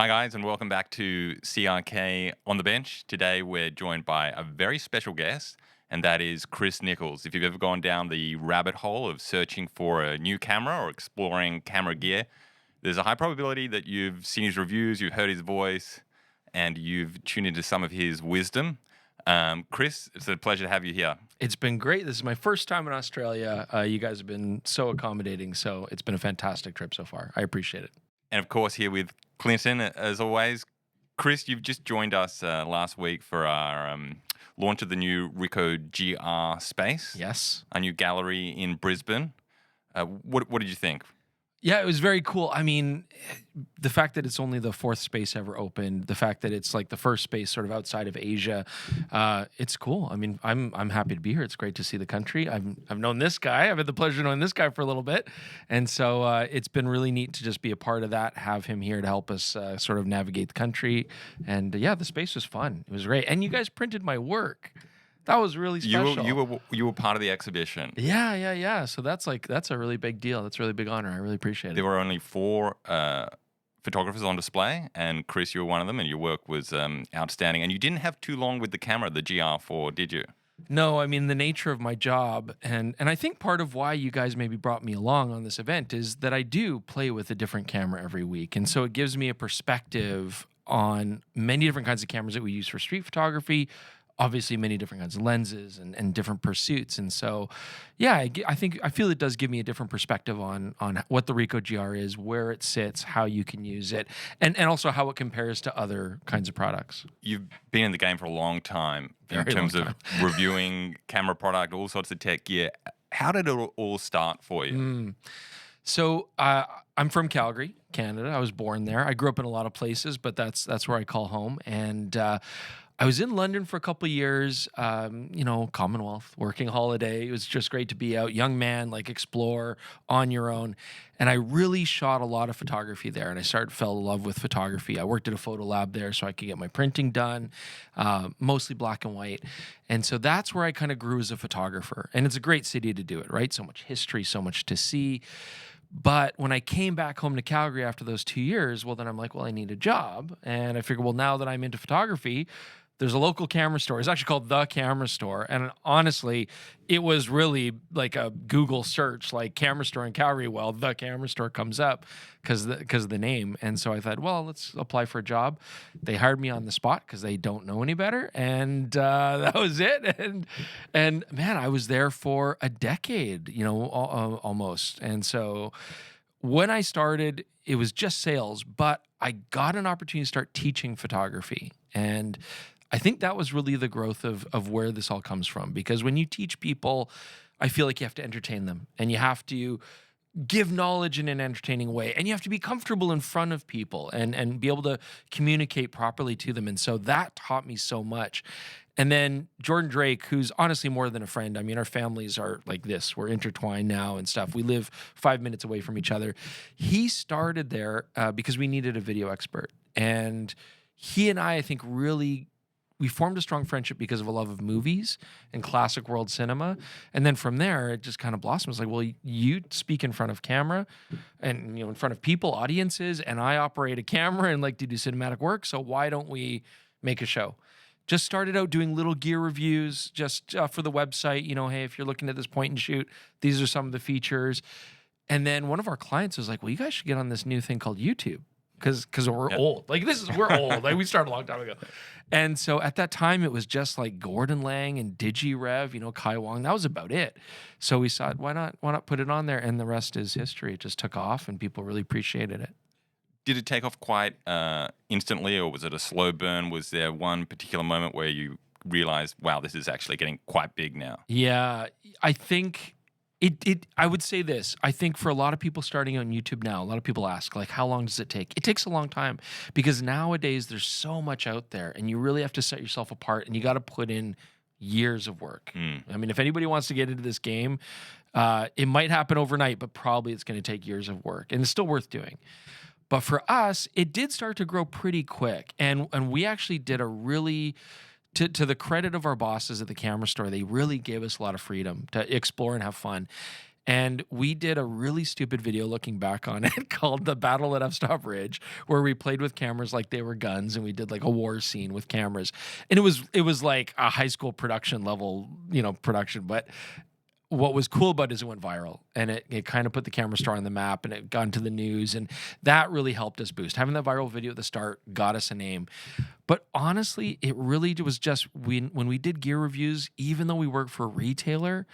Hi, guys, and welcome back to CRK on the Bench. Today, we're joined by a very special guest, and that is Chris Niccolls. If you've ever gone down the rabbit hole of searching for a new camera or exploring camera gear, there's a high probability that you've seen his reviews, you've heard his voice, and you've tuned into some of his wisdom. Chris, it's a pleasure to have you here. It's been great. This is my first time in Australia. You guys have been so accommodating, so it's been a fantastic trip so far. I appreciate it. And of course, here with Clinton, as always. Chris, you've just joined us last week for our launch of the new Ricoh GR space. Yes. A new gallery in Brisbane. What did you think? Yeah, it was very cool. I mean, the fact that it's only the fourth space ever opened, the fact that it's like the first space sort of outside of Asia, it's cool. I mean, I'm happy to be here. It's great to see the country. I've known this guy. I've had the pleasure of knowing this guy for a little bit, and so it's been really neat to just be a part of that. Have him here to help us sort of navigate the country, and yeah, the space was fun. It was great, and you guys printed my work. That was really special. You were part of the exhibition. Yeah. So that's a really big deal. That's a really big honor. I really appreciate it. There were only four photographers on display, and Chris, you were one of them, and your work was outstanding. And you didn't have too long with the camera, the GR4, did you? No, I mean, the nature of my job, and I think part of why you guys maybe brought me along on this event is that I do play with a different camera every week. And so it gives me a perspective on many different kinds of cameras that we use for street photography, obviously many different kinds of lenses and different pursuits. And so, yeah, I feel it does give me a different perspective on what the Ricoh GR is, where it sits, how you can use it, and also how it compares to other kinds of products. You've been in the game for a long time in Very terms long of reviewing camera product, all sorts of tech gear. How did it all start for you? So I'm from Calgary, Canada. I was born there. I grew up in a lot of places, but that's where I call home. And I was in London for a couple of years, Commonwealth, working holiday. It was just great to be out, young man, like explore on your own. And I really shot a lot of photography there, and I fell in love with photography. I worked at a photo lab there so I could get my printing done, mostly black and white. And so that's where I kind of grew as a photographer. And it's a great city to do it, right? So much history, so much to see. But when I came back home to Calgary after those 2 years, well, then I'm like, well, I need a job. And I figured, well, now that I'm into photography, there's a local camera store. It's actually called The Camera Store. And honestly, it was really like a Google search, like camera store in Calgary. Well, The Camera Store comes up because of the name. And so I thought, well, let's apply for a job. They hired me on the spot because they don't know any better. And that was it. And man, I was there for a decade, almost. And so when I started, it was just sales, but I got an opportunity to start teaching photography. And I think that was really the growth of where this all comes from. Because when you teach people, I feel like you have to entertain them, and you have to give knowledge in an entertaining way, and you have to be comfortable in front of people and be able to communicate properly to them. And so that taught me so much. And then Jordan Drake, who's honestly more than a friend. I mean, our families are like this. We're intertwined now and stuff. We live 5 minutes away from each other. He started there because we needed a video expert. And he and I think, really, we formed a strong friendship because of a love of movies and classic world cinema. And then from there, it just kind of blossomed. It's like, well, you speak in front of camera and, in front of people, audiences, and I operate a camera and like to do cinematic work. So why don't we make a show? Just started out doing little gear reviews just for the website. Hey, if you're looking at this point and shoot, these are some of the features. And then one of our clients was like, well, you guys should get on this new thing called YouTube. Because we're old. Like, we're old. Like, we started a long time ago. And so at that time, it was just like Gordon Lang and DigiRev, Kai Wong. That was about it. So we thought, why not put it on there? And the rest is history. It just took off, and people really appreciated it. Did it take off quite instantly, or was it a slow burn? Was there one particular moment where you realized, wow, this is actually getting quite big now? Yeah, I think I would say this. I think for a lot of people starting on YouTube now, a lot of people ask, like, how long does it take? It takes a long time because nowadays there's so much out there, and you really have to set yourself apart, and you got to put in years of work. I mean, if anybody wants to get into this game, it might happen overnight, but probably it's going to take years of work, and it's still worth doing. But for us, it did start to grow pretty quick, and we actually did a really, to the credit of our bosses at the camera store, they really gave us a lot of freedom to explore and have fun. And we did a really stupid video looking back on it called The Battle at F-Stop Ridge, where we played with cameras like they were guns, and we did like a war scene with cameras. And it was like a high school production level, production. But what was cool about it is it went viral, and it kind of put the camera star on the map, and it got into the news, and that really helped us boost. Having that viral video at the start got us a name. But honestly, it really was just when we did gear reviews, even though we worked for a retailer,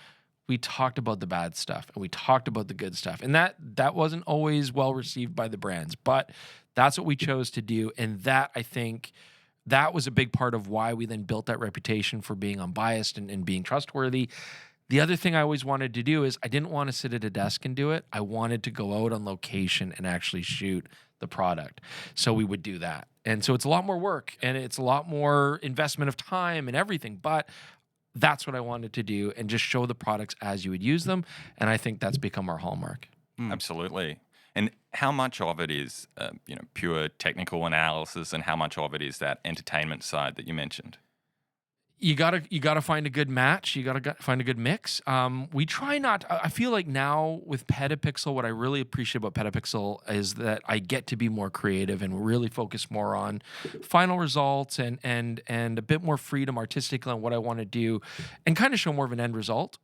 we talked about the bad stuff and we talked about the good stuff. And that wasn't always well received by the brands, but that's what we chose to do. And that, I think, that was a big part of why we then built that reputation for being unbiased and being trustworthy. The other thing I always wanted to do is I didn't want to sit at a desk and do it. I wanted to go out on location and actually shoot the product. So we would do that. And so it's a lot more work and it's a lot more investment of time and everything, but that's what I wanted to do and just show the products as you would use them. And I think that's become our hallmark. Absolutely. And how much of it is, pure technical analysis, and how much of it is that entertainment side that you mentioned? You gotta find a good match. You gotta find a good mix. We try not. I feel like now with PetaPixel, what I really appreciate about PetaPixel is that I get to be more creative and really focus more on final results and a bit more freedom artistically on what I want to do, and kind of show more of an end result.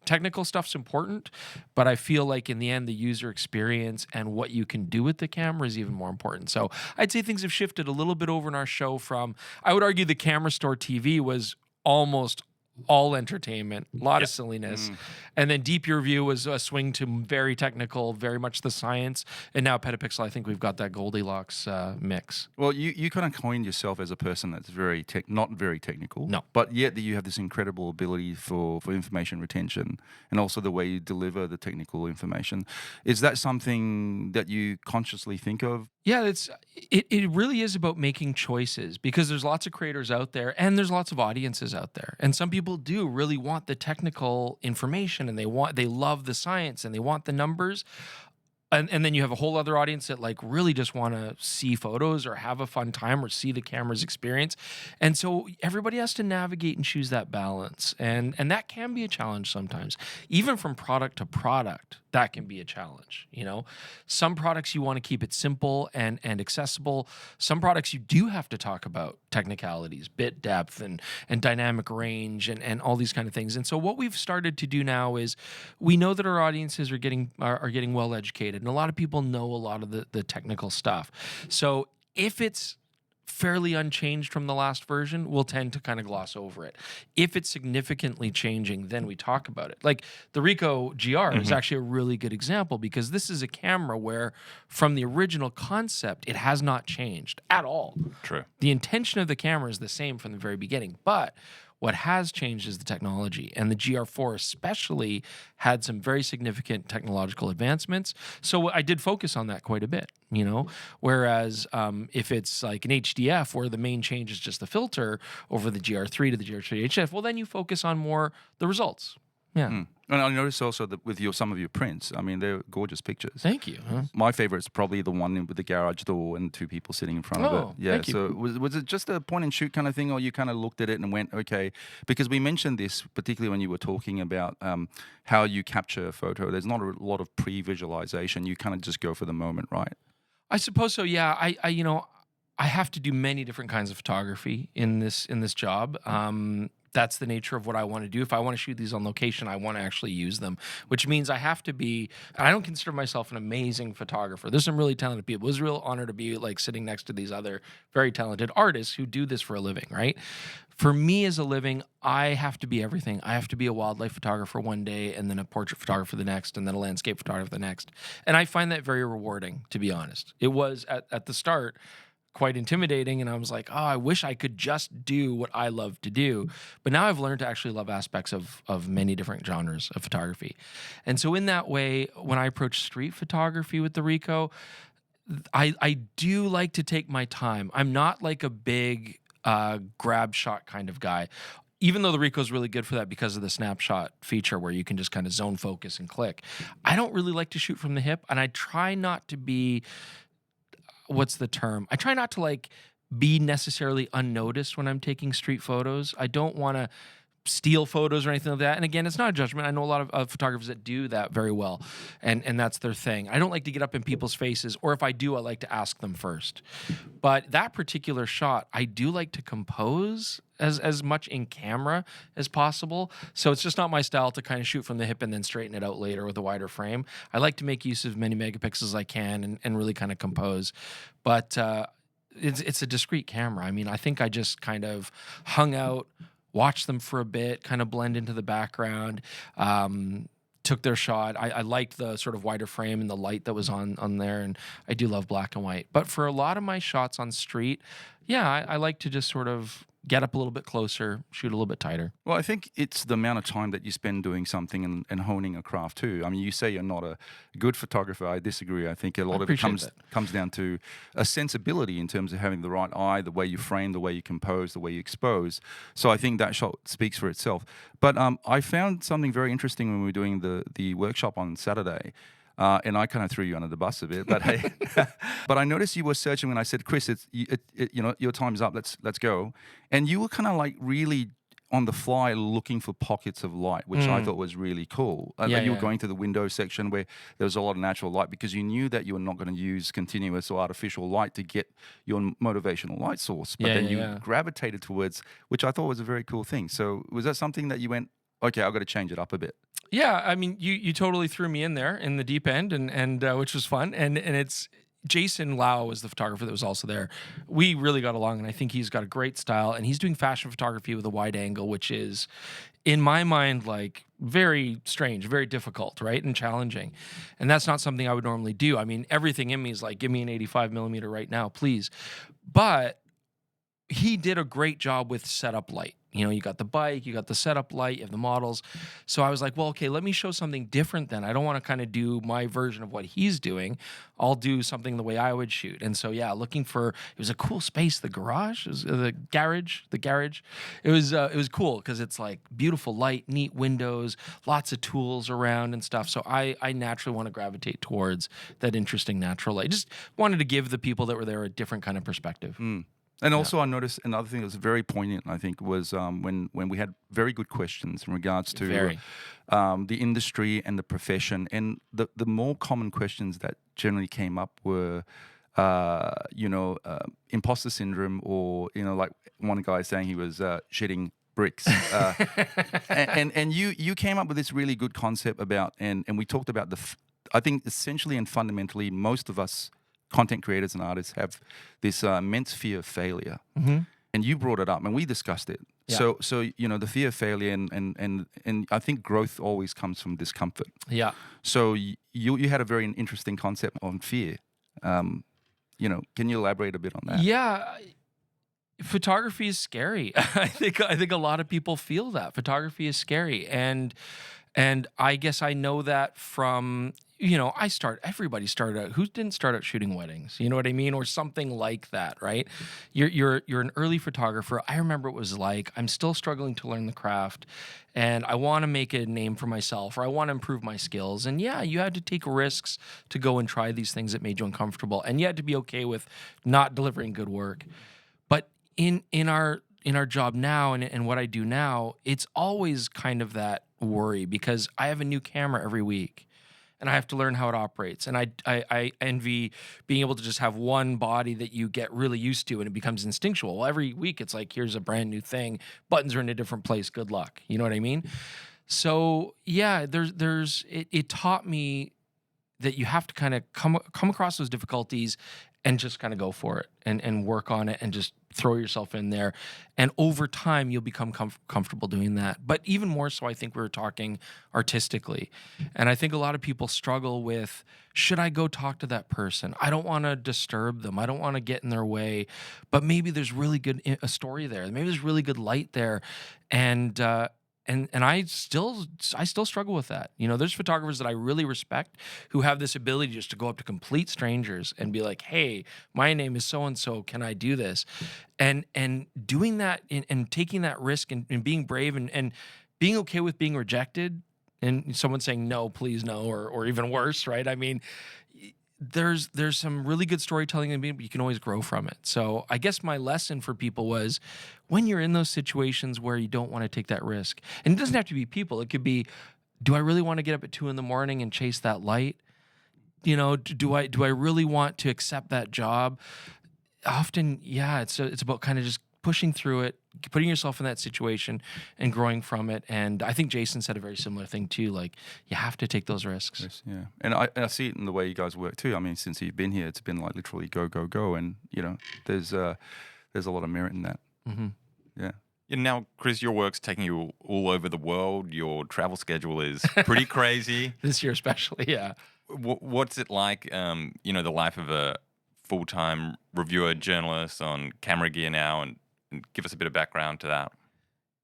Technical stuff's important, but I feel like in the end, the user experience and what you can do with the camera is even more important. So I'd say things have shifted a little bit over in our show from, I would argue the camera store TV was almost all entertainment, a lot of silliness. And then Deep Your View was a swing to very technical, very much the science. And now PetaPixel, I think we've got that Goldilocks mix. Well, you kind of coined yourself as a person that's not very technical. No. But yet that you have this incredible ability for information retention and also the way you deliver the technical information. Is that something that you consciously think of? Yeah, it really is about making choices, because there's lots of creators out there and there's lots of audiences out there. And some people do really want the technical information and they love the science and they want the numbers. And then you have a whole other audience that like really just want to see photos or have a fun time or see the camera's experience. And so everybody has to navigate and choose that balance. And that can be a challenge sometimes. Even from product to product, that can be a challenge. Some products you want to keep it simple and accessible. Some products you do have to talk about technicalities, bit depth and dynamic range and all these kind of things. And so what we've started to do now is we know that our audiences are getting well educated, and a lot of people know a lot of the technical stuff. So if it's fairly unchanged from the last version, we'll tend to kind of gloss over it. If it's significantly changing, then we talk about it. Like the Ricoh GR is actually a really good example, because this is a camera where from the original concept, it has not changed at all. True. The intention of the camera is the same from the very beginning, but what has changed is the technology, and the GR4 especially had some very significant technological advancements. So I did focus on that quite a bit, whereas if it's like an HDF where the main change is just the filter over the GR3 to the GR3 HF, well, then you focus on more the results. Yeah. And I noticed also that with some of your prints, I mean, they're gorgeous pictures. Thank you. My favorite is probably the one with the garage door and two people sitting in front of it. Yeah. Thank you. So was it just a point and shoot kind of thing, or you kind of looked at it and went, okay? Because we mentioned this particularly when you were talking about how you capture a photo. There's not a lot of pre-visualization. You kind of just go for the moment, right? I suppose so. Yeah. I have to do many different kinds of photography in this job. That's the nature of what I want to do. If I want to shoot these on location, I want to actually use them, which means I have to be, I don't consider myself an amazing photographer. There's some really talented people. It was a real honor to be like sitting next to these other very talented artists who do this for a living, right? For me as a living, I have to be everything. I have to be a wildlife photographer one day, and then a portrait photographer the next, and then a landscape photographer the next. And I find that very rewarding, to be honest. It was at the start quite intimidating, and I was like, oh, I wish I could just do what I love to do. But now I've learned to actually love aspects of many different genres of photography. And so in that way, when I approach street photography with the Ricoh, I do like to take my time. I'm not like a big grab shot kind of guy, even though the Ricoh is really good for that because of the snapshot feature where you can just kind of zone focus and click. I don't really like to shoot from the hip, and I try not to be, what's the term? I try not to like be necessarily unnoticed when I'm taking street photos. I don't want to steal photos or anything like that. And again, it's not a judgment. I know a lot of photographers that do that very well, and that's their thing. I don't like to get up in people's faces, or if I do, I like to ask them first. But that particular shot, I do like to compose as much in camera as possible. So it's just not my style to kind of shoot from the hip and then straighten it out later with a wider frame. I like to make use of many megapixels as I can and really kind of compose. But it's a discrete camera. I mean, I think I just kind of hung out, watched them for a bit, kind of blend into the background, took their shot. I liked the sort of wider frame and the light that was on there, and I do love black and white. But for a lot of my shots on street, yeah, I like to just sort of get up a little bit closer, shoot a little bit tighter. Well, I think it's the amount of time that you spend doing something and honing a craft too. I mean, you say you're not a good photographer. I disagree. I think a lot of it comes down to a sensibility in terms of having the right eye, the way you frame, the way you compose, the way you expose. So I think that shot speaks for itself. But I found something very interesting when we were doing the workshop on Saturday. And I kind of threw you under the bus a bit, but hey, but I noticed you were searching when I said, Chris, you know, your time's up. Let's go. And you were kind of like really on the fly looking for pockets of light, which I thought was really cool. You were going to the window section where there was a lot of natural light because you knew that you were not going to use continuous or artificial light to get your motivational light source. But then you gravitated towards, which I thought was a very cool thing. So was that something that you went, okay, I've got to change it up a bit? Yeah, I mean, you totally threw me in there in the deep end, and which was fun. And it's Jason Lau was the photographer that was also there. We really got along, and I think he's got a great style. And he's doing fashion photography with a wide angle, which is, in my mind, like very strange, very difficult, right, and challenging. And that's not something I would normally do. I mean, everything in me is like, give me an 85 millimeter right now, please. But he did a great job with setup light. You know, you got the bike, you got the setup light, you have the models. So I was like, well, okay, let me show something different then. I don't want to kind of do my version of what he's doing. I'll do something the way I would shoot. And so, yeah, looking for, it was a cool space, the garage, the garage. It was cool because it's like beautiful light, neat windows, lots of tools around and stuff. So I naturally want to gravitate towards that interesting natural light. Just wanted to give the people that were there a different kind of perspective. And also, I noticed another thing that was very poignant, I think, was when we had very good questions in regards to the industry and the profession. And the more common questions that generally came up were, imposter syndrome, or, like one guy saying he was shitting bricks. And you came up with this really good concept about, and we talked about I think essentially and fundamentally, most of us content creators and artists have this immense fear of failure, and you brought it up, and we discussed it. So the fear of failure, and I think growth always comes from discomfort. Yeah. So you had a very interesting concept on fear. Can you elaborate a bit on that? Yeah. Photography is scary. I think a lot of people feel that photography is scary, and I guess I know that from. Everybody started out, who didn't start out shooting weddings? You know what I mean? Or something like that, right? You're an early photographer. I remember it was like, I'm still struggling to learn the craft, and I want to make a name for myself, or I want to improve my skills. And yeah, you had to take risks to go and try these things that made you uncomfortable, and you had to be okay with not delivering good work. But in our job now and what I do now, it's always kind of that worry because I have a new camera every week. And I have to learn how it operates. And I envy being able to just have one body that you get really used to and it becomes instinctual. Well, every week it's like, here's a brand new thing. Buttons are in a different place. Good luck. You know what I mean? So yeah, it taught me that you have to kind of come across those difficulties and just kind of go for it and work on it and just throw yourself in there. And over time, you'll become comfortable doing that. But even more so, I think we were talking artistically. And I think a lot of people struggle with, should I go talk to that person? I don't want to disturb them. I don't want to get in their way. But maybe there's really good a story there. Maybe there's really good light there. And I still struggle with that. There's photographers that I really respect who have this ability just to go up to complete strangers and be like, hey, my name is so-and-so, can I do this? And doing that and taking that risk and being brave and being okay with being rejected and someone saying, no, please no, or even worse, right? I mean, there's some really good storytelling in it, but you can always grow from it. So I guess my lesson for people was when you're in those situations where you don't want to take that risk, and it doesn't have to be people. It could be, do I really want to get up at 2 a.m. and chase that light? Do I really want to accept that job? Often, yeah, it's about kind of just pushing through it, putting yourself in that situation and growing from it. And I think Jason said a very similar thing too. Like, you have to take those risks. Yes, yeah, and I see it in the way you guys work too. I mean, since you've been here, it's been like literally go, go, go, and there's a lot of merit in that. Mm-hmm. Yeah. And now, Chris, your work's taking you all over the world. Your travel schedule is pretty crazy. This year especially, yeah. What's it like, the life of a full-time reviewer journalist on camera gear now, and give us a bit of background to that.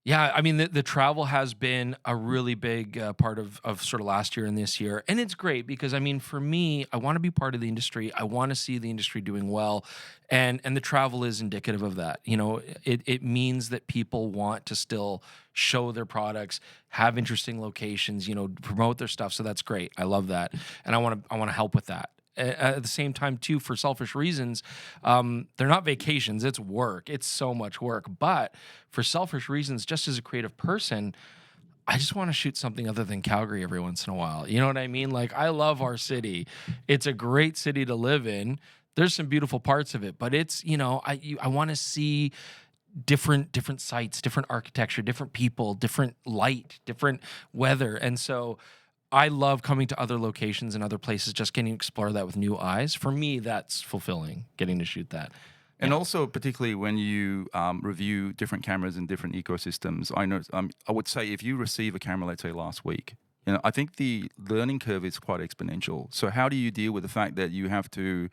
Yeah, I mean, the travel has been a really big part of sort of last year and this year. And it's great because, I mean, for me, I want to be part of the industry. I want to see the industry doing well. And the travel is indicative of that. It means that people want to still show their products, have interesting locations, promote their stuff. So that's great. I love that. And I want to help with that. At the same time, too, for selfish reasons, they're not vacations. It's work. It's so much work. But for selfish reasons, just as a creative person, I just want to shoot something other than Calgary every once in a while. You know what I mean? Like, I love our city. It's a great city to live in. There's some beautiful parts of it, but it's, I want to see different sites, different architecture, different people, different light, different weather. And so I love coming to other locations and other places, just getting to explore that with new eyes. For me, that's fulfilling, getting to shoot that. And also, particularly when you review different cameras in different ecosystems, I would say if you receive a camera, let's say last week, I think the learning curve is quite exponential. So how do you deal with the fact that you have to,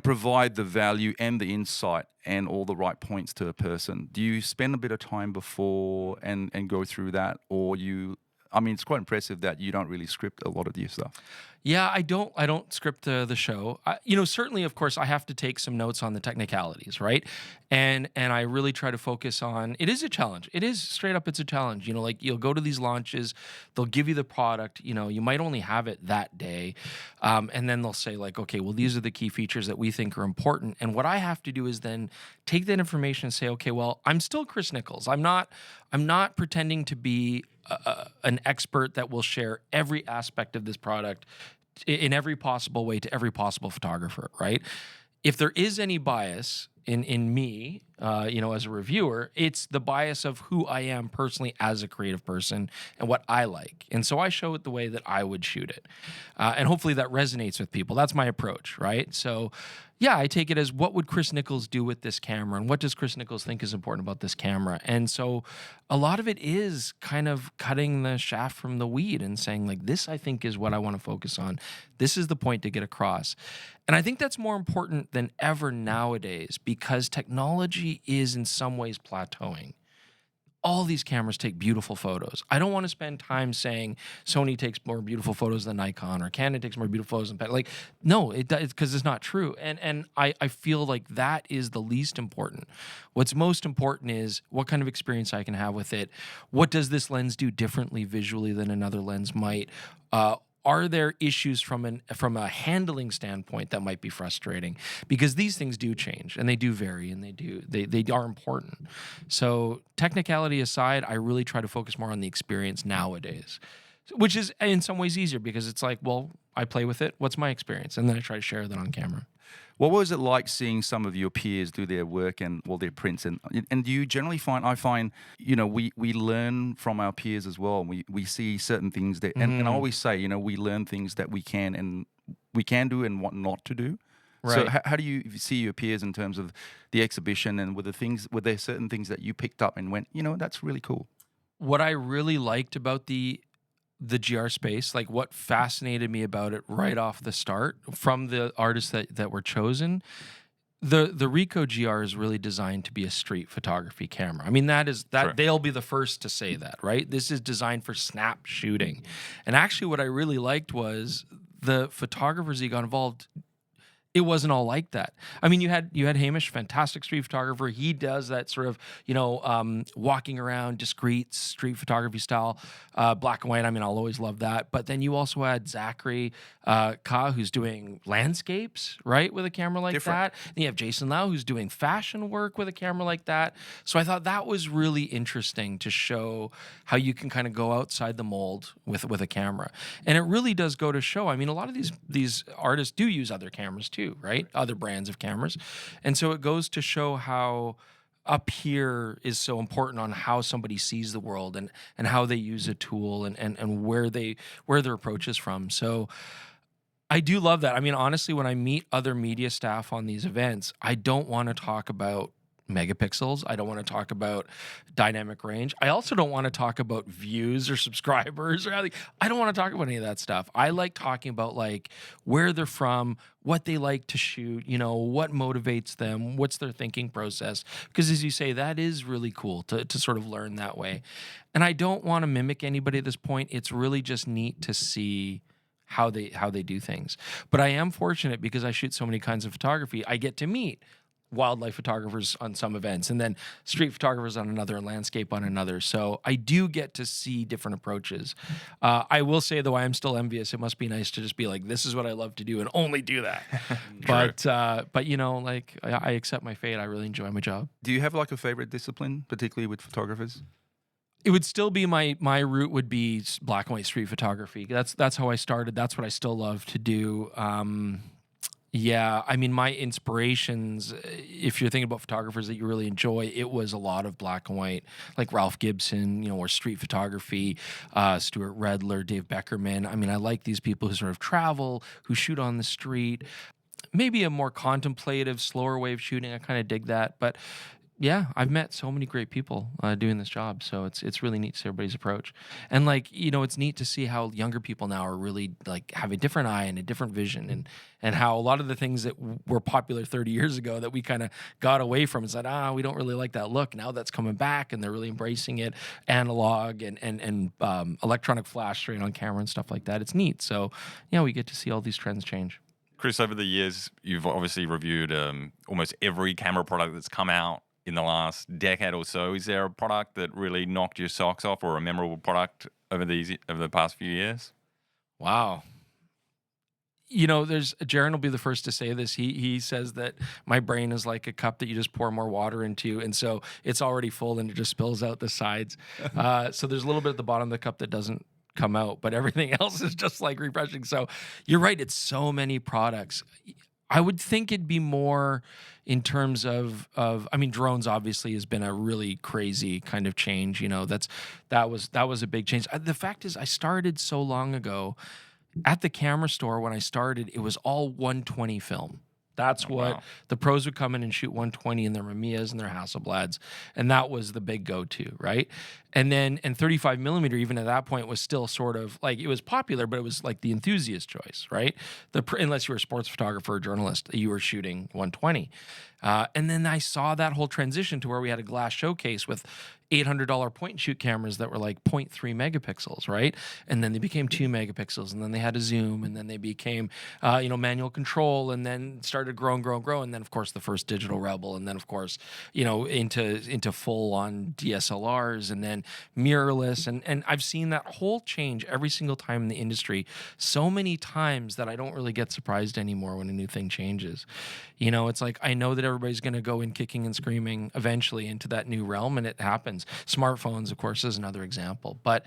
provide the value and the insight and all the right points to a person? Do you spend a bit of time before and go through that, or it's quite impressive that you don't really script a lot of your stuff. Yeah, I don't script the show. Certainly, of course, I have to take some notes on the technicalities, right? And I really try to focus on. It is a challenge. It is straight up. It's a challenge. Like, you'll go to these launches, they'll give you the product. You might only have it that day, and then they'll say like, okay, well, these are the key features that we think are important. And what I have to do is then take that information and say, okay, well, I'm still Chris Niccolls. I'm not pretending to be an expert that will share every aspect of this product in every possible way to every possible photographer, right? If there is any bias in me, as a reviewer, it's the bias of who I am personally as a creative person and what I like. And so I show it the way that I would shoot it. And hopefully that resonates with people. That's my approach, right? So yeah, I take it as, what would Chris Niccolls do with this camera? And what does Chris Niccolls think is important about this camera? And so a lot of it is kind of cutting the shaft from the weed and saying like, this I think is what I want to focus on. This is the point to get across. And I think that's more important than ever nowadays, because technology is in some ways plateauing. All these cameras take beautiful photos. I don't want to spend time saying Sony takes more beautiful photos than Nikon, or Canon takes more beautiful photos than no, it's because it's not true. And I feel like that is the least important. What's most important is what kind of experience I can have with it. What does this lens do differently visually than another lens might? Are there issues from a handling standpoint that might be frustrating? Because these things do change and they do vary and they are important. So technicality aside, I really try to focus more on the experience nowadays, which is in some ways easier because it's like, well, I play with it. What's my experience? And then I try to share that on camera. What was it like seeing some of your peers do their work and their prints? And do you generally find, we learn from our peers as well. We see certain things that, and I always say, we learn things that we can do and what not to do. Right. So how do you see your peers in terms of the exhibition, and were there certain things that you picked up and went, that's really cool? What I really liked about the GR space, like what fascinated me about it right off the start from the artists that were chosen, the Ricoh GR is really designed to be a street photography camera. I mean, sure. They'll be the first to say that, right? This is designed for snap shooting. And actually what I really liked was the photographers that got involved, it wasn't all like that. I mean, you had Hamish, fantastic street photographer. He does that sort of, walking around, discreet street photography style, black and white. I mean, I'll always love that. But then you also had Zachary Ka, who's doing landscapes, right, with a camera like Different. that. Then you have Jason Lau, who's doing fashion work with a camera like that. So I thought that was really interesting to show how you can kind of go outside the mold with a camera. And it really does go to show. I mean, a lot of these artists do use other cameras too, right? Other brands of cameras. And so it goes to show how up here is so important on how somebody sees the world and how they use a tool and where their approach is from. So I do love that. I mean, honestly, when I meet other media staff on these events, I don't want to talk about megapixels. I don't want to talk about dynamic range. I also don't want to talk about views or subscribers or anything. I don't want to talk about any of that stuff. I like talking about like where they're from, what they like to shoot, what motivates them, what's their thinking process. Because as you say, that is really cool to sort of learn that way. And I don't want to mimic anybody at this point. It's really just neat to see how they do things. But I am fortunate because I shoot so many kinds of photography. I get to meet wildlife photographers on some events and then street photographers on another and landscape on another. So I do get to see different approaches. I will say, though, I am still envious. It must be nice to just be like, this is what I love to do and only do that. But I accept my fate. I really enjoy my job. Do you have like a favorite discipline, particularly with photographers? It would still be my route would be black and white street photography. That's how I started. That's what I still love to do. Yeah, I mean, my inspirations, if you're thinking about photographers that you really enjoy, it was a lot of black and white, like Ralph Gibson, or street photography, Stuart Redler, Dave Beckerman. I mean, I like these people who sort of travel, who shoot on the street. Maybe a more contemplative, slower way of shooting. I kind of dig that. But yeah, I've met so many great people doing this job, so it's really neat to see everybody's approach, and it's neat to see how younger people now are really like have a different eye and a different vision, and how a lot of the things that were popular 30 years ago that we kind of got away from and said, we don't really like that look. Now that's coming back, and they're really embracing it, analog and electronic flash straight on camera and stuff like that. It's neat. So yeah, we get to see all these trends change. Chris, over the years, you've obviously reviewed almost every camera product that's come out in the last decade or so. Is there a product that really knocked your socks off, or a memorable product over the past few years? Wow. There's Jaron will be the first to say this. He says that my brain is like a cup that you just pour more water into, and so it's already full and it just spills out the sides. So there's a little bit at the bottom of the cup that doesn't come out, but everything else is just like refreshing. So you're right. It's so many products. I would think it'd be more in terms of I mean, drones obviously has been a really crazy kind of change. That was a big change. The fact is, I started so long ago at the camera store. When I started, it was all 120 film. That's what the pros would come in and shoot 120 in their Mamiyas and their Hasselblads, and that was the big go-to, right? And 35 millimeter, even at that point, was still sort of like, it was popular, but it was like the enthusiast choice, right? Unless you were a sports photographer or journalist, you were shooting 120. And then I saw that whole transition to where we had a glass showcase with $800 point and shoot cameras that were like 0.3 megapixels, right? And then they became 2 megapixels, and then they had a zoom, and then they became, manual control, and then started grow. And then, of course, the first digital Rebel, and then, of course, into full on DSLRs, and then mirrorless. And I've seen that whole change every single time in the industry so many times that I don't really get surprised anymore when a new thing changes. It's like, I know that everybody's going to go in kicking and screaming eventually into that new realm, and it happens. Smartphones, of course, is another example. But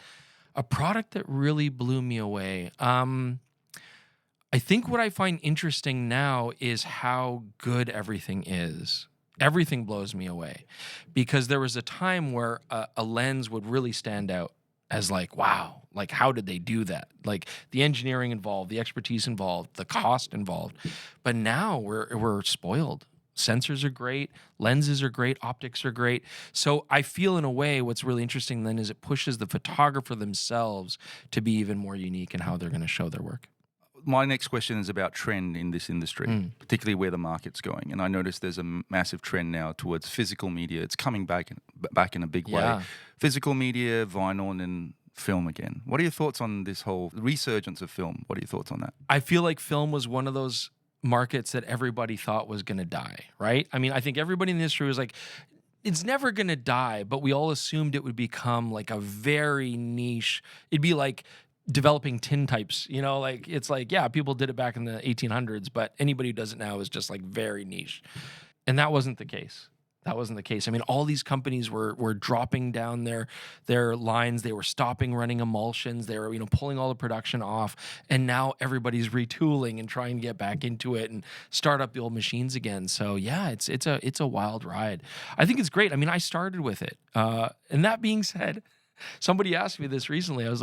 a product that really blew me away, I think what I find interesting now is how good everything is. Everything blows me away, because there was a time where a lens would really stand out as like, wow, like how did they do that? Like the engineering involved, the expertise involved, the cost involved. But now we're spoiled. Sensors are great, lenses are great, optics are great. So I feel in a way what's really interesting then is it pushes the photographer themselves to be even more unique in how they're going to show their work. My next question is about trend in this industry, particularly where the market's going. And I noticed there's a massive trend now towards physical media. It's coming back in a big way. Physical media, vinyl, and then film again. What are your thoughts on this whole resurgence of film? What are your thoughts on that? I feel like film was one of those markets that everybody thought was going to die, right? I mean, I think everybody in the industry was like, it's never going to die, but we all assumed it would become like a very niche. It'd be like developing tintypes, like it's like, yeah, people did it back in the 1800s, but anybody who does it now is just like very niche. And that wasn't the case. That wasn't the case. I mean, all these companies were dropping down their lines. They were stopping running emulsions. They were, pulling all the production off. And now everybody's retooling and trying to get back into it and start up the old machines again. So yeah, it's a wild ride. I think it's great. I mean, I started with it. And that being said, somebody asked me this recently. He's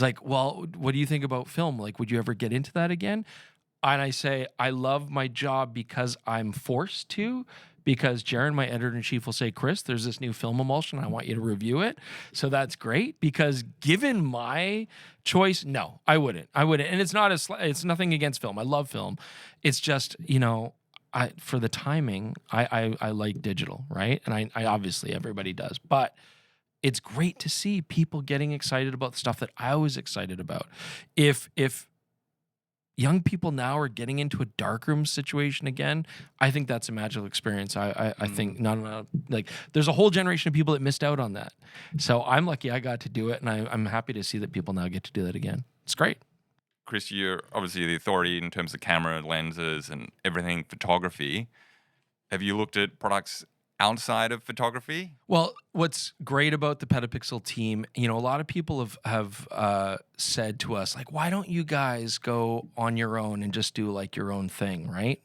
like, well, what do you think about film? Like, would you ever get into that again? And I say, I love my job because I'm forced to, because Jaron, my editor-in-chief, will say, Chris, there's this new film emulsion. I want you to review it. So that's great, because given my choice, no, I wouldn't. And it's nothing against film. I love film. It's just, for the timing, I like digital, right? And I obviously, everybody does. But it's great to see people getting excited about the stuff that I was excited about. If young people now are getting into a darkroom situation again, I think that's a magical experience. I think not like there's a whole generation of people that missed out on that. So I'm lucky I got to do it, and I'm happy to see that people now get to do that again. It's great. Chris, you're obviously the authority in terms of camera, lenses, and everything photography. Have you looked at products outside of photography? Well, what's great about the PetaPixel team, a lot of people have said to us, like, why don't you guys go on your own and just do like your own thing, right?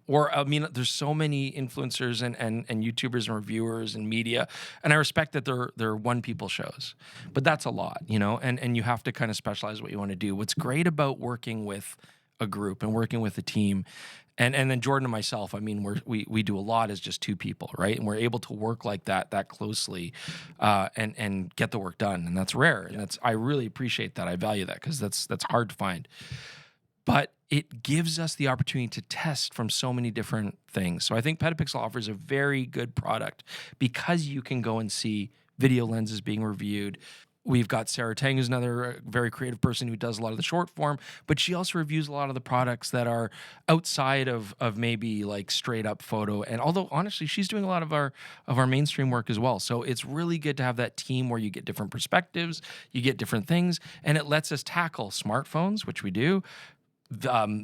Or I mean, there's so many influencers and YouTubers and reviewers and media, and I respect that they're one people shows, but that's a lot, and you have to kind of specialize what you want to do. What's great about working with a group and working with a team, and then Jordan and myself, I mean, we do a lot as just two people, right? And we're able to work like that closely, and get the work done, and that's rare. And I really appreciate that. I value that, because that's hard to find. But it gives us the opportunity to test from so many different things. So I think PetaPixel offers a very good product because you can go and see video lenses being reviewed. We've got Sarah Tang, who's another very creative person who does a lot of the short form, but she also reviews a lot of the products that are outside of maybe like straight up photo. And although honestly, she's doing a lot of our mainstream work as well. So it's really good to have that team where you get different perspectives, you get different things, and it lets us tackle smartphones, which we do,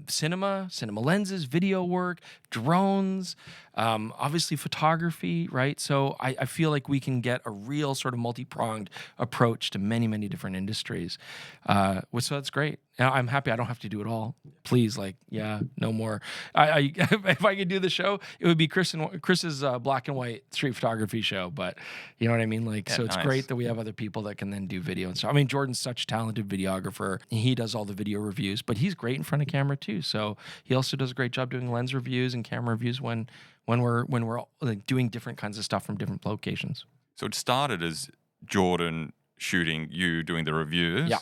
cinema lenses, video work, drones, obviously photography, right? So I feel like we can get a real sort of multi-pronged approach to many, many different industries. So that's great. And I'm happy I don't have to do it all. Please, no more. If I could do the show, it would be Chris's black and white street photography show. But you know what I mean? So it's great that we have other people that can then do video and stuff. I mean, Jordan's such a talented videographer. He does all the video reviews, but he's great in front of camera too. So he also does a great job doing lens reviews and camera reviews when we're like doing different kinds of stuff from different locations. So it started as Jordan shooting, you doing the reviews. Yeah.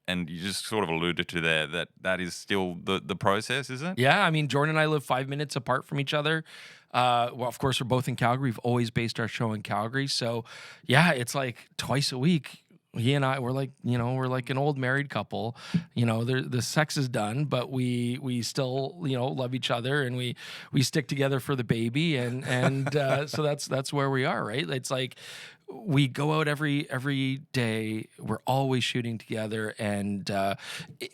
And you just sort of alluded to there that is still the process, is it? Yeah, I mean, Jordan and I live 5 minutes apart from each other. Well, of course, we're both in Calgary. We've always based our show in Calgary. So, yeah, it's like twice a week. He and I, we're like an old married couple. The sex is done, but we still, love each other, and we stick together for the baby, and so that's where we are, right? It's like we go out every day. We're always shooting together, and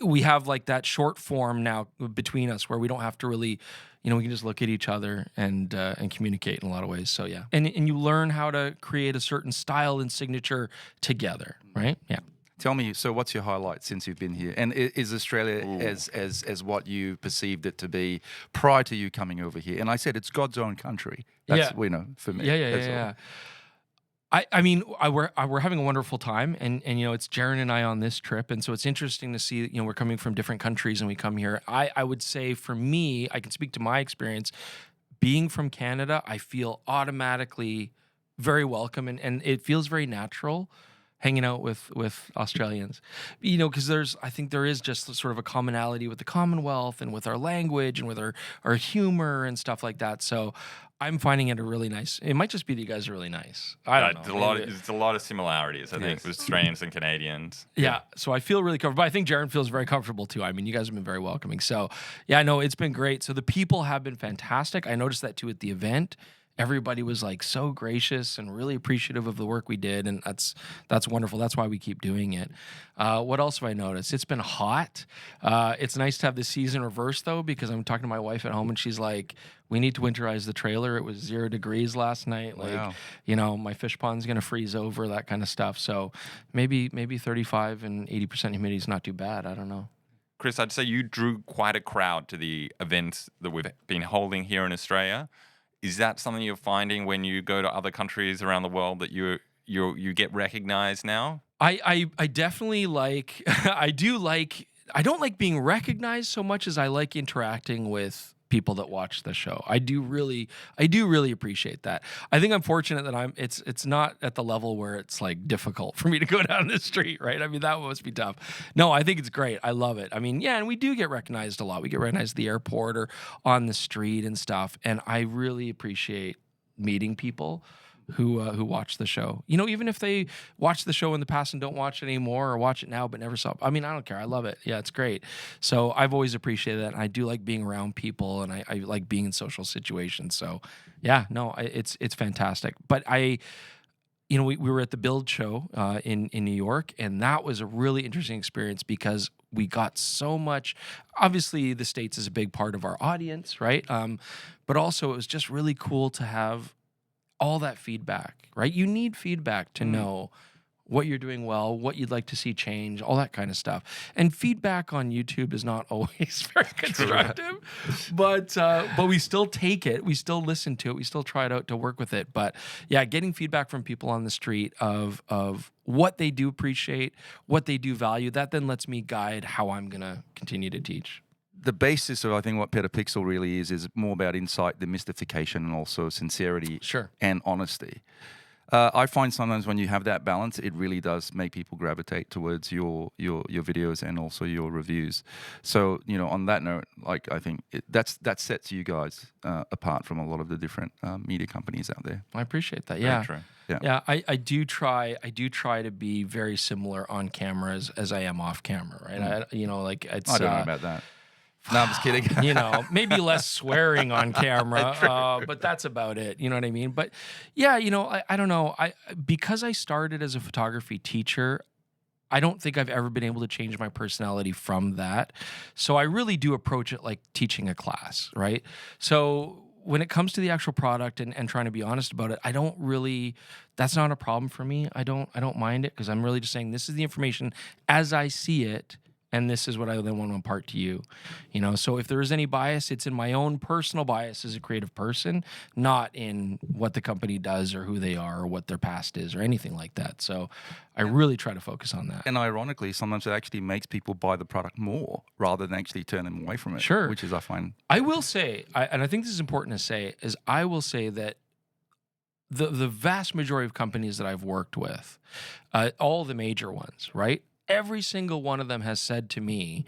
we have like that short form now between us where we don't have to really, we can just look at each other and communicate in a lot of ways. So yeah, and you learn how to create a certain style and signature together, right? Yeah. Tell me, so what's your highlight since you've been here? And is Australia as what you perceived it to be prior to you coming over here? And I said it's God's own country. That's for me. Yeah. I mean, we're having a wonderful time, and it's Jaron and I on this trip, and so it's interesting to see, we're coming from different countries and we come here. I would say for me, I can speak to my experience. Being from Canada, I feel automatically very welcome, and it feels very natural hanging out with Australians, because I think there is just sort of a commonality with the Commonwealth and with our language and with our humor and stuff like that. So I'm finding it a really nice. It might just be that you guys are really nice. I don't know. There's a lot of similarities, I think, with Australians and Canadians. Yeah, so I feel really comfortable. But I think Jaron feels very comfortable too. I mean, you guys have been very welcoming. So, yeah, no, it's been great. So the people have been fantastic. I noticed that too at the event. Everybody was like so gracious and really appreciative of the work we did, and that's wonderful. That's why we keep doing it. What else have I noticed? It's been hot. It's nice to have the season reversed though, because I'm talking to my wife at home, and she's like, "We need to winterize the trailer. It was 0 degrees last night. Like, Wow. my fish pond's gonna freeze over, that kind of stuff." So maybe 35 and 80% humidity is not too bad. I don't know. Chris, I'd say you drew quite a crowd to the events that we've been holding here in Australia. Is that something you're finding when you go to other countries around the world that you get recognized now? I definitely like I don't like being recognized so much as I like interacting with people that watch the show. I do really appreciate that. I think I'm fortunate that it's not at the level where it's like difficult for me to go down the street, right? I mean, that must be tough. No, I think it's great. I love it. I mean, yeah, and we do get recognized a lot. We get recognized at the airport or on the street and stuff, and I really appreciate meeting people who watch the show. Even if they watch the show in the past and don't watch it anymore, or watch it now but never saw it. I mean, I don't care. I love it. Yeah, it's great. So I've always appreciated that. And I do like being around people, and I like being in social situations. So yeah, no, it's fantastic. But we were at the Build show in New York, and that was a really interesting experience because we got so much. Obviously, the States is a big part of our audience, right? But also, it was just really cool to have all that feedback, right? You need feedback to know what you're doing well, what you'd like to see change, all that kind of stuff. And feedback on YouTube is not always very constructive, but we still take it, we still listen to it, we still try it out to work with it. But yeah, getting feedback from people on the street of what they do appreciate, what they do value, that then lets me guide how I'm gonna continue to teach. The basis of, I think, what PetaPixel really is more about insight, demystification, and also sincerity and honesty. I find sometimes when you have that balance, it really does make people gravitate towards your videos and also your reviews. So, on that note, like, I think that sets you guys apart from a lot of the different media companies out there. I appreciate that. Yeah. Very true. Yeah, I do try to be very similar on camera as I am off camera, right? It's I don't know about that. No, I'm just kidding. Maybe less swearing on camera, but that's about it. You know what I mean? But yeah, I don't know. Because I started as a photography teacher, I don't think I've ever been able to change my personality from that. So I really do approach it like teaching a class, right? So when it comes to the actual product and trying to be honest about it, that's not a problem for me. I don't mind it, because I'm really just saying this is the information as I see it, and this is what I then want to impart to you. So if there is any bias, it's in my own personal bias as a creative person, not in what the company does or who they are or what their past is or anything like that. So I really try to focus on that. And ironically, sometimes it actually makes people buy the product more rather than actually turn them away from it. Sure. Which is, I find. I will say, and I think this is important to say, is I will say that the vast majority of companies that I've worked with, all the major ones, right? Every single one of them has said to me,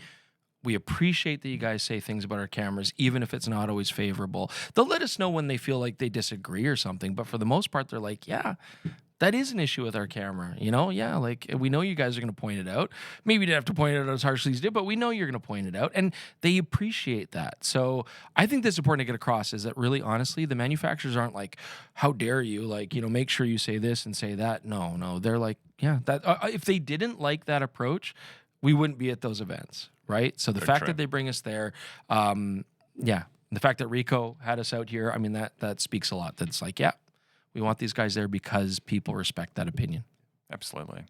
"We appreciate that you guys say things about our cameras, even if it's not always favorable." They'll let us know when they feel like they disagree or something, but for the most part, they're like, "Yeah, that is an issue with our camera. Yeah, like, we know you guys are going to point it out. Maybe you didn't have to point it out as harshly as you did, but we know you're going to point it out." And they appreciate that. So I think that's important to get across, is that really, honestly, the manufacturers aren't like, "How dare you? Like, make sure you say this and say that." No, they're like, yeah, that if they didn't like that approach, we wouldn't be at those events, right? So the fact that they bring us there, the fact that Rico had us out here, I mean, that speaks a lot. That's like, yeah, we want these guys there because people respect that opinion. Absolutely.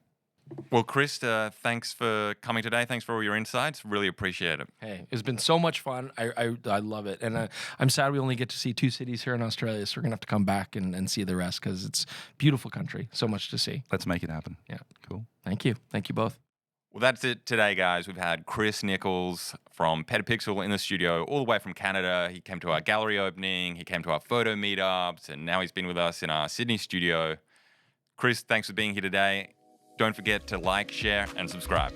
Well, Chris, thanks for coming today. Thanks for all your insights. Really appreciate it. Hey, it's been so much fun. I love it. And I'm sad we only get to see 2 cities here in Australia, so we're going to have to come back and see the rest, because it's a beautiful country. So much to see. Let's make it happen. Yeah. Cool. Thank you. Thank you both. Well, that's it today, guys. We've had Chris Niccolls from PetaPixel in the studio, all the way from Canada. He came to our gallery opening. He came to our photo meetups, and now he's been with us in our Sydney studio. Chris, thanks for being here today. Don't forget to like, share, and subscribe.